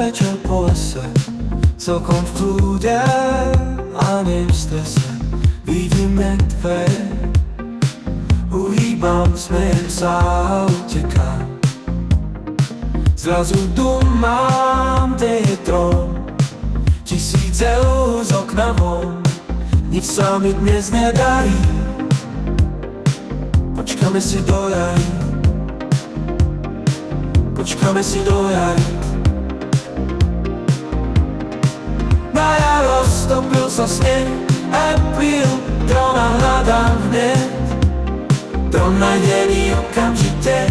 večer po lese, celkom v kľude a nie v strese. Vidím medveď, uhýbam, smejem sa a utekám. Zrazu dumám, kde je dron, tisíce z okna von. Nič sa mi dnes nedarí, počkáme si do jary. Počkáme si do jary. Na jar roztopil sa sneh a pil, drona hľadám hneď. Dron nájdený okamžite,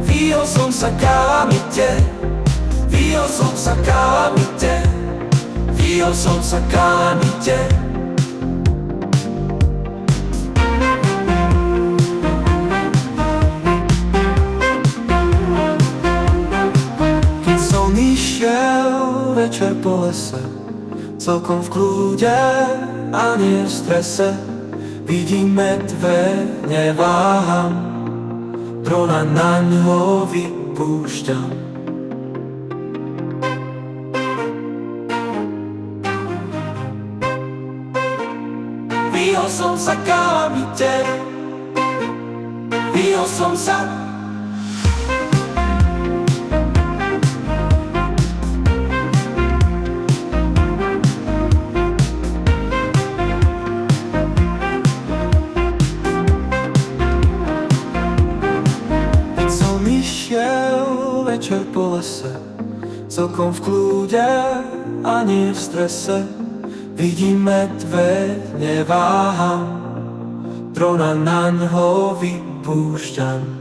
vyhol som sa kalamite. Vyhol som sa kalamite. Vyhol som sa kalamite. Išiel večer po lese, celkom v kľude a nie v strese. Vidím medveď, neváham, drona naňho vypúšťam. Vyhol som sa kalamite. Vyhol som sa. Išiel večer po lese, celkom v kľude a nie v strese. Vidím medveď, neváham, drona naňho vypúšťam.